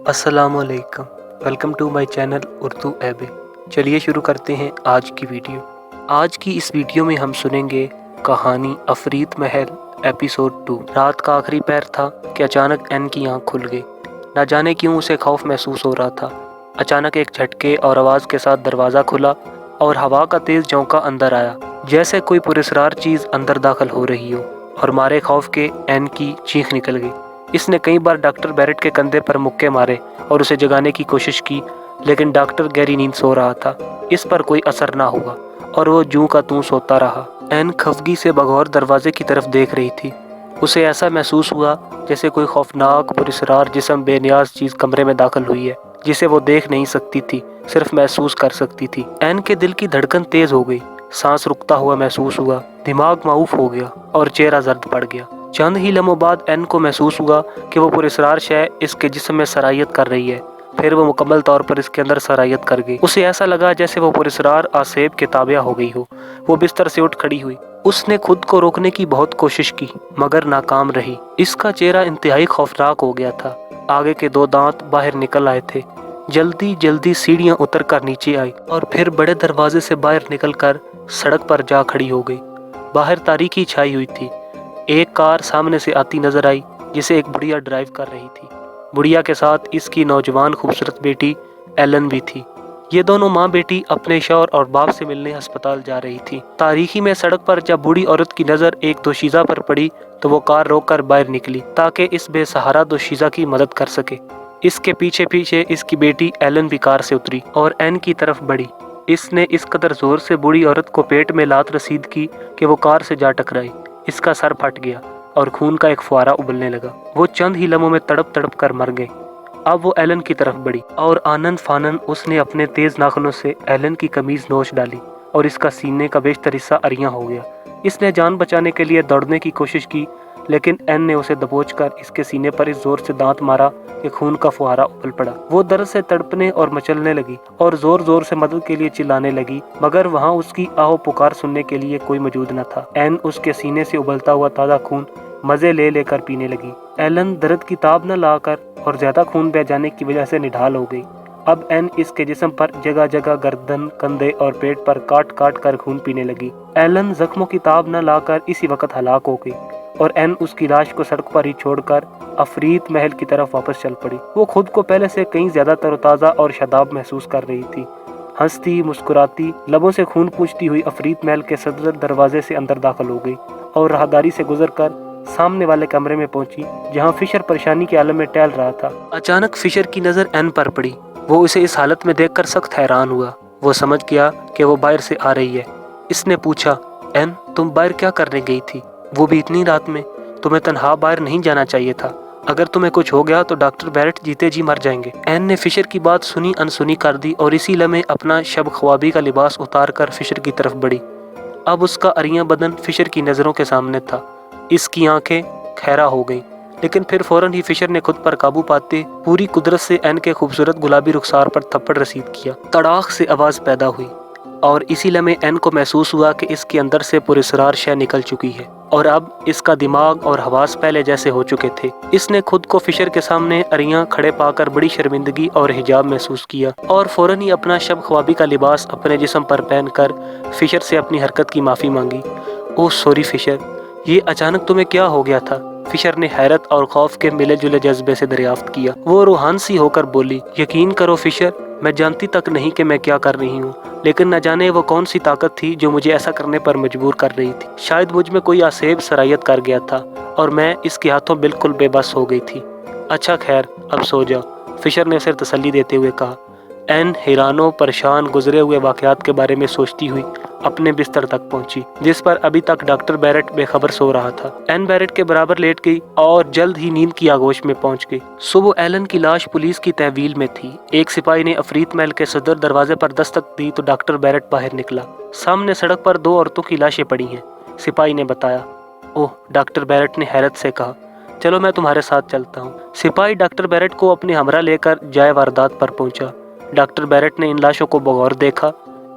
अस्सलाम वालेकुम। Welcome to my channel Urdu एबे। चलिए शुरू करते हैं आज की वीडियो। आज की इस वीडियो में हम सुनेंगे कहानी अफरीत महल एपिसोड 2। रात का आखिरी पैर था कि अचानक एन की आंख खुल गई। न जाने क्यों उसे खौफ महसूस हो रहा था। अचानक एक झटके और आवाज़ के साथ दरवाज़ा खुला और हवा का तेज़ झोंका अंदर आया, जैसे कोई पुरस्कार चीज़ अंदर दाखिल हो रही हो। और मारे खौफ के एन की चीख निकल गई। इसने कई बार डॉक्टर बैरेट के कंधे पर मुक्के मारे और उसे जगाने की कोशिश की, लेकिन डॉक्टर गहरी नींद सो रहा था। इस पर कोई असर ना हुआ और वो जूं का तूं सोता रहा। एन खफगी से बगौर दरवाजे की तरफ देख रही थी। उसे ऐसा महसूस हुआ जैसे कोई खौफनाक पुरस्कार जिस्म बेनियाज चीज़ कमरे में दाखिल हुई है, जिसे वो देख नहीं सकती थी, सिर्फ महसूस कर सकती थी। एन के दिल की धड़कन तेज हो गई, सांस रुकता हुआ महसूस हुआ, दिमाग माऊफ हो गया और चेहरा जर्द पड़ गया। चंद ही लम्हों बाद एन को महसूस हुआ कि वो पुरस्कार शय इसके जिस्म में सरायत कर रही है। फिर वो मुकम्मल तौर पर इसके अंदर सरायत कर गई। उसे ऐसा लगा जैसे वो पुरस्कार आसेब के ताबिया हो गई हो। वो बिस्तर से उठ खड़ी हुई। उसने खुद को रोकने की बहुत कोशिश की, मगर नाकाम रही। इसका चेहरा इंतहाई खौफनाक हो गया था। आगे के 2 दांत बाहर निकल आए थे। जल्दी जल्दी सीढ़ियां उतर कर नीचे आई और फिर बड़े दरवाजे से बाहर निकलकर सड़क पर जा खड़ी हो गई। बाहर तारीकी छाई हुई थी। एक कार सामने से आती नजर आई, जिसे एक बुढ़िया ड्राइव कर रही थी। बुढ़िया के साथ इसकी नौजवान खूबसूरत बेटी एलन भी थी। ये दोनों माँ बेटी अपने शौहर और बाप से मिलने अस्पताल जा रही थी। तारीकी में सड़क पर जब बूढ़ी औरत की नज़र एक दोशीज़ा पर पड़ी तो वो कार रोककर बाहर निकली ताकि इस बेसहारा दोशीज़ा की मदद कर सके। इसके पीछे पीछे इसकी बेटी एलन भी कार से उतरी और एन की तरफ बढ़ी। इसने इस कदर जोर से बूढ़ी औरत को पेट में लात रसीद की कि वो कार से जा टकराई। इसका सर फट गया और खून का एक फुहारा उबलने लगा। वो चंद ही लम्हों में तड़प तड़प कर मर गए। अब वो एलन की तरफ बढ़ी और आनन फानन उसने अपने तेज नाखूनों से एलन की कमीज नोच डाली और इसका सीने का बेशतर हिस्सा अरियां हो गया। इसने जान बचाने के लिए दौड़ने की कोशिश की, लेकिन एन ने उसे दबोचकर इसके सीने पर इस जोर से दांत मारा कि खून का फुहारा उबल पड़ा। वो दर्द से तड़पने और मचलने लगी और जोर जोर से मदद के लिए चिल्लाने लगी, मगर वहाँ उसकी आहो पुकार सुनने के लिए कोई मौजूद न था। एन उसके सीने से उबलता हुआ ताज़ा खून मजे ले लेकर पीने लगी। एलन दर्द की ताब न लाकर और ज्यादा खून बह जाने की वजह से निढाल हो गई। अब एन इसके जिस्म पर जगह जगह गर्दन, कंधे और पेट पर काट काट कर खून पीने लगी। एलन जख्मों की ताब न लाकर इसी वक्त हलाक हो गई और एन उसकी लाश को सड़क पर ही छोड़कर अफरीत महल की तरफ वापस चल पड़ी। वो खुद को पहले से कहीं ज्यादा तरोताज़ा और शादाब महसूस कर रही थी। हंसती मुस्कुराती, लबों से खून पूछती हुई अफरीत महल के सदर दरवाजे से अंदर दाखिल हो गई और राहदारी से गुजरकर सामने वाले कमरे में पहुंची, जहां फिशर परेशानी के आलम में टहल रहा था। अचानक फिशर की नजर एन पर पड़ी। वो उसे इस हालत में देखकर सख्त हैरान हुआ। वो समझ गया कि वो बाहर से आ रही है। इसने पूछा, एन तुम बाहर क्या करने गई थी, वो भी इतनी रात में? तुम्हें तन्हा बाहर नहीं जाना चाहिए था। अगर तुम्हें कुछ हो गया तो डॉक्टर बैरेट जीते जी मर जाएंगे। एन ने फिशर की बात सुनी अनसुनी कर दी और इसी लम्हे अपना शब ख्वाबी का लिबास उतार कर फिशर की तरफ बढ़ी। अब उसका अरियां बदन फिशर की नज़रों के सामने था। इसकी आंखें खैरा हो गईं, लेकिन फिर फौरन ही फिशर ने खुद पर काबू पाते पूरी कुदरत से एन के खूबसूरत गुलाबी रुखसार पर थप्पड़ रसीद किया। तड़ाक से आवाज़ पैदा हुई और इसी लम्हे एन को महसूस हुआ कि इसके अंदर से पुरस्कार शय निकल चुकी है और अब इसका दिमाग और हवास पहले जैसे हो चुके थे। इसने खुद को फिशर के सामने अरियां खड़े पाकर बड़ी शर्मिंदगी और हिजाब महसूस किया और फौरन ही अपना शब ख्वाबी का लिबास अपने जिस्म पर पहनकर फिशर से अपनी हरकत की माफ़ी मांगी। ओह सॉरी फिशर, ये अचानक तुम्हें क्या हो गया था? फिशर ने हैरत और खौफ के मिले जुले जज्बे से दरियाफ्त किया। वो रूहान सी होकर बोली, यकीन करो फिशर, मैं जानती तक नहीं कि मैं क्या कर रही हूँ, लेकिन न जाने वो कौन सी ताकत थी जो मुझे ऐसा करने पर मजबूर कर रही थी। शायद मुझ में कोई आसेब सरायत कर गया था और मैं इसके हाथों बिल्कुल बेबस हो गई थी। अच्छा खैर, अब सो जाओ, फिशर ने उसे तसल्ली देते हुए कहा। एन हैरानो परेशान गुजरे हुए वाकयात के बारे में सोचती हुई अपने बिस्तर तक पहुंची, जिस पर अभी तक डॉक्टर बैरेट बेखबर सो रहा था। एन बैरेट के बराबर लेट गई और जल्द ही नींद की आगोश में पहुंच गई। सुबह एलन की लाश पुलिस की तहवील में थी। एक सिपाही ने अफरीत महल के सदर दरवाजे पर दस्तक दी तो डॉक्टर बैरेट बाहर निकला। सामने सड़क पर 2 औरतों की लाशें पड़ी हैं, सिपाही ने बताया। ओह, डॉक्टर बैरेट ने हैरत से कहा, चलो मैं तुम्हारे साथ चलता हूँ। सिपाही डॉक्टर बैरेट को अपने हमरा लेकर जाए वारदात पर पहुंचा। डॉक्टर बैरेट ने इन लाशों को बगौर देखा।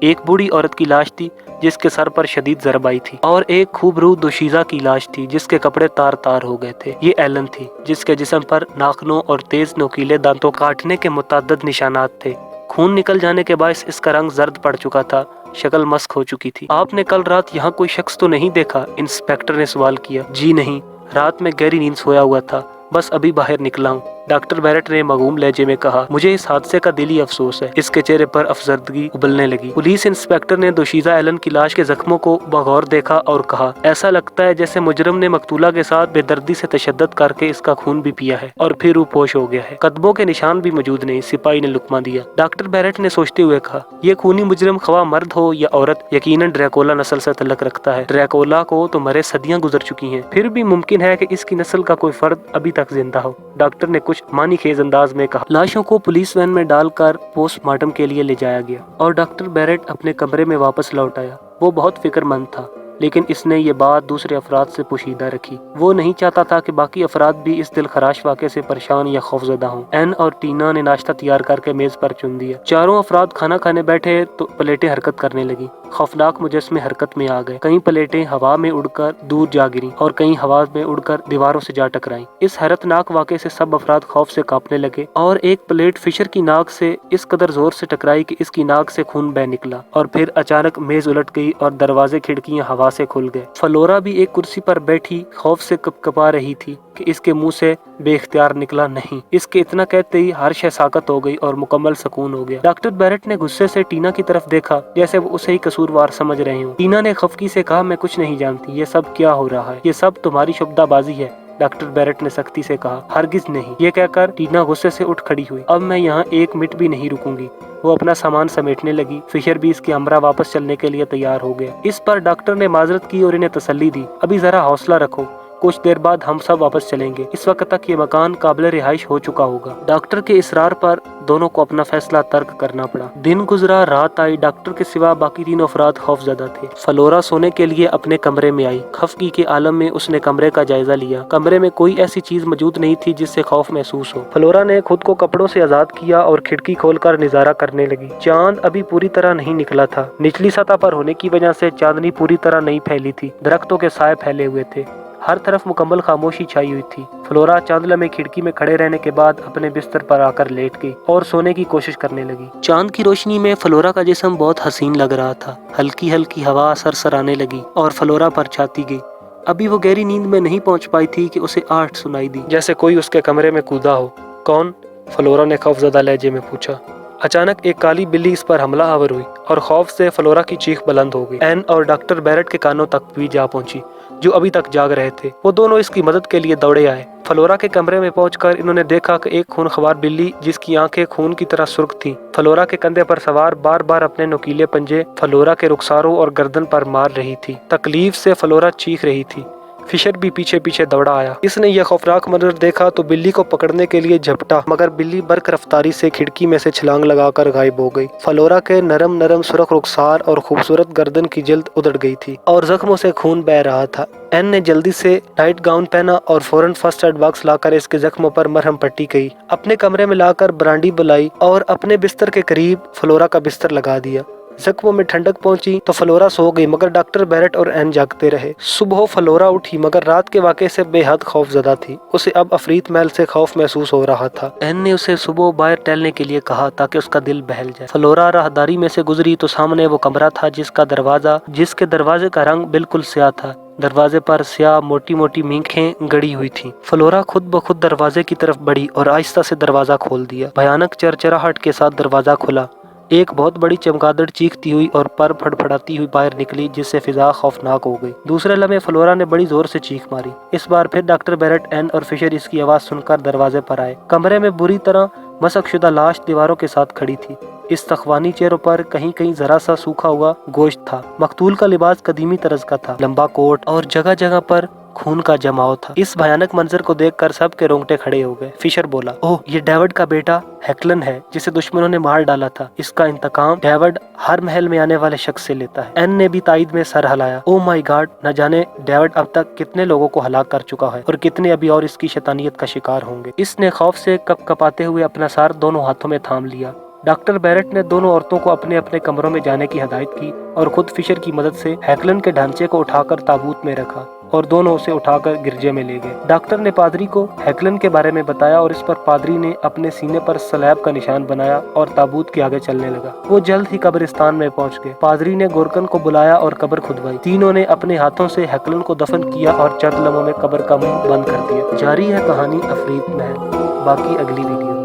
एक बूढ़ी औरत की लाश थी जिसके सर पर शदीद ज़रब आई थी, और एक खूबरू दोशीज़ा की लाश थी जिसके कपड़े तार तार हो गए थे। ये एलन थी जिसके जिस्म पर नाखूनों और तेज नोकीले दांतों काटने के मुतअद्दिद निशानात थे। खून निकल जाने के बायस इसका रंग जर्द पड़ चुका था, शक्ल मस्क हो चुकी थी। आपने कल रात यहाँ कोई शख्स तो नहीं देखा? इंस्पेक्टर ने सवाल किया। जी नहीं, रात में गहरी नींद सोया हुआ था, बस अभी बाहर निकला हूँ, डॉक्टर बैरेट ने मगूम लहजे में कहा। मुझे इस हादसे का दिली अफसोस है। इसके चेहरे पर अफसरदगी उबलने लगी। पुलिस इंस्पेक्टर ने दोशीज़ा एलन की लाश के जख्मों को बगौर देखा और कहा, ऐसा लगता है जैसे मुजरिम ने मकतूला के साथ बेदर्दी से तशद्दुद करके इसका खून भी पिया है और फिर रूपोश हो गया है। कदमों के निशान भी मौजूद नहीं, सिपाही ने लुकमा दिया। डॉक्टर बैरेट ने सोचते हुए कहा, यह खूनी मुजरिम खवा मर्द हो या औरत, यकीनन ड्रैकुला नस्ल से तल्लुक रखता है। ड्रैकुला को तो मरे सदियां गुजर चुकी हैं, फिर भी मुमकिन है कि इसकी नस्ल का कोई फर्द अभी तक जिंदा हो। डॉक्टर ने कुछ मानीखेज अंदाज में कहा। लाशों को पुलिस वैन में डालकर पोस्टमार्टम के लिए ले जाया गया और डॉक्टर बैरेट अपने कमरे में वापस लौट आया। वो बहुत फिक्रमंद था, लेकिन इसने ये बात दूसरे अफराद से पोशीदा रखी। वो नहीं चाहता था कि बाकी अफराद भी इस दिलखराश वाक़े से परेशान या खौफजदा हों। एन और टीना ने नाश्ता तैयार करके मेज पर चुन दिया। चारों अफराद खाना खाने बैठे तो प्लेटें हरकत करने लगी। खौफनाक मुजस्मे हरकत में आ गए। कई प्लेटें हवा में उड़कर दूर जा गिरी और कई हवा में उड़कर दीवारों से जा टकराईं। इस हैरतनाक वाक़े से सब अफराद खौफ से कांपने लगे और एक प्लेट फिशर की नाक से इस कदर जोर से टकराई कि इसकी नाक से खून बह निकला और फिर अचानक मेज उलट गई और दरवाजे खिड़कियां हवा से खुल गए। फ्लोरा भी एक कुर्सी पर बैठी खौफ से कपकपा रही थी कि इसके मुंह से बेख्तियार निकला नहीं। इसके इतना कहते ही हर शय साकत हो गई और मुकम्मल सुकून हो गया। डॉक्टर बैरेट ने गुस्से से टीना की तरफ देखा जैसे वो उसे ही कसूरवार समझ रहे हो। टीना ने खफकी से कहा, मैं कुछ नहीं जानती, ये सब क्या हो रहा है? ये सब तुम्हारी शुबदाबाजी है, डॉक्टर बैरेट ने सख्ती से कहा। हरगिज नहीं। ये कहकर टीना गुस्से से उठ खड़ी हुई। अब मैं यहाँ एक मिनट भी नहीं रुकूंगी। वो अपना सामान समेटने लगी। फिशर भी इसके हमरा वापस चलने के लिए तैयार हो गया। इस पर डॉक्टर ने माजरत की और इन्हें तसल्ली दी, अभी जरा हौसला रखो, कुछ देर बाद हम सब वापस चलेंगे। इस वक्त तक ये मकान काबिल रिहाइश हो चुका होगा। डॉक्टर के इसरार पर दोनों को अपना फैसला तर्क करना पड़ा। दिन गुजरा, रात आई। डॉक्टर के सिवा बाकी तीनों अफराद खौफजदा थे। फ्लोरा सोने के लिए अपने कमरे में आई। खफगी के आलम में उसने कमरे का जायजा लिया। कमरे में कोई ऐसी चीज मौजूद नहीं थी जिससे खौफ महसूस हो। फ्लोरा ने खुद को कपड़ों से आजाद किया और खिड़की खोलकर नजारा करने लगी। चांद अभी पूरी तरह नहीं निकला था। निचली सतह पर होने की वजह से चांदनी पूरी तरह नहीं फैली थी। दरख्तों के साए फैले हुए थे। हर तरफ मुकम्मल खामोशी छाई हुई थी। फ्लोरा चांद में खिड़की में खड़े रहने के बाद अपने बिस्तर पर आकर लेट गई और सोने की कोशिश करने लगी। चांद की रोशनी में फ्लोरा का जिस्म बहुत हसीन लग रहा था। हल्की हल्की हवा सरसराने लगी और फ्लोरा पर छाती गई। अभी वो गहरी नींद में नहीं पहुंच पाई थी कि उसे आहट सुनाई दी, जैसे कोई उसके कमरे में कूदा हो। कौन? फ्लोरा ने खौफजदा लहजे में पूछा। अचानक एक काली बिल्ली इस पर हमला आवर हुई और खौफ से फ्लोरा की चीख बुलंद हो गई। एन और डॉक्टर बैरेट के कानों तक भी जा पहुंची, जो अभी तक जाग रहे थे। वो दोनों इसकी मदद के लिए दौड़े आए। फ्लोरा के कमरे में पहुंचकर इन्होंने देखा कि एक खूनख्वार बिल्ली जिसकी आंखें खून की तरह सुर्ख थीं, फ्लोरा के कंधे पर सवार बार बार अपने नुकीले पंजे फ्लोरा के रुखसारों और गर्दन पर मार रही थी। तकलीफ से फ्लोरा चीख रही थी। फिशर भी पीछे पीछे दौड़ा आया। इसने यह खौफनाक मंजर देखा तो बिल्ली को पकड़ने के लिए झपटा, मगर बिल्ली बर्क रफ्तारी से खिड़की में से छलांग लगाकर गायब हो गई। फ्लोरा के नरम नरम सुर्ख रुखसार और खूबसूरत गर्दन की जल्द उधड़ गई थी और जख्मों से खून बह रहा था। एन ने जल्दी से नाइट गाउन पहना और फौरन फर्स्ट एड बॉक्स लाकर इसके जख्मों पर मरहम पट्टी की। अपने कमरे में लाकर ब्रांडी बुलाई और अपने बिस्तर के करीब फ्लोरा का बिस्तर लगा दिया। जख्मों में ठंडक पहुंची तो फ्लोरा सो गई, मगर डॉक्टर बैरेट और एन जागते रहे। सुबह फ्लोरा उठी मगर रात के वाक़े से बेहद खौफजदा थी। उसे अब अफरीत महल से खौफ महसूस हो रहा था। एन ने उसे सुबह बाहर टहलने के लिए कहा ताकि उसका दिल बहल जाए। फ्लोरा राहदारी में से गुजरी तो सामने वो कमरा था जिसके दरवाजे का रंग बिल्कुल स्याह था। दरवाजे पर स्याह मोटी मोटी मीखें गड़ी हुई थी। फ्लोरा खुद ब खुद दरवाजे की तरफ बढ़ी और आहिस्ता से दरवाजा खोल दिया। भयानक चरचराहट के साथ दरवाजा खुला। एक बहुत बड़ी चमगादड़ चीखती हुई और पर फड़फड़ाती हुई बाहर निकली, जिससे फिजा खौफनाक हो गई। दूसरे लम्हे फ्लोरा ने बड़ी जोर से चीख मारी। इस बार फिर डॉक्टर बैरेट, एन और फिशर इसकी आवाज सुनकर दरवाजे पर आए। कमरे में बुरी तरह मसकशुदा लाश दीवारों के साथ खड़ी थी। इस तख्वानी चेहरों पर कहीं कहीं जरा सा सूखा हुआ गोश्त था। मकतूल का लिबास कदीमी तरज का था, लंबा कोट और जगह जगह पर खून का जमाव था। इस भयानक मंजर को देखकर सबके रोंगटे खड़े हो गए। फिशर बोला, ओह, ये डेविड का बेटा हैकलन है जिसे दुश्मनों ने मार डाला था। इसका इंतकाम डेविड हर महल में आने वाले शख्स से लेता है। एन ने भी ताईद में सर हिलाया। ओह माय गॉड, न जाने डेविड अब तक कितने लोगों को हलाक कर चुका है और कितने अभी और इसकी शैतानियत का शिकार होंगे। इसने खौफ से कपकपाते हुए अपना सर दोनों हाथों में थाम लिया। डॉक्टर बैरेट ने दोनों औरतों को अपने अपने कमरों में जाने की हिदायत की और खुद फिशर की मदद से हैकलन के ढांचे को उठाकर ताबूत में रखा और दोनों उसे उठाकर गिरजे में ले गए। डॉक्टर ने पादरी को हैकलन के बारे में बताया और इस पर पादरी ने अपने सीने पर स्लैब का निशान बनाया और ताबूत के आगे चलने लगा। वो जल्द ही कब्रिस्तान में पहुंच गए। पादरी ने गोरकन को बुलाया और कब्र खुदवाई। तीनों ने अपने हाथों से हैकलन को दफन किया और चंद लम्हों में कब्र का मुंह बंद कर दिया। जारी है कहानी अफरीत महल, बाकी अगली वीडियो।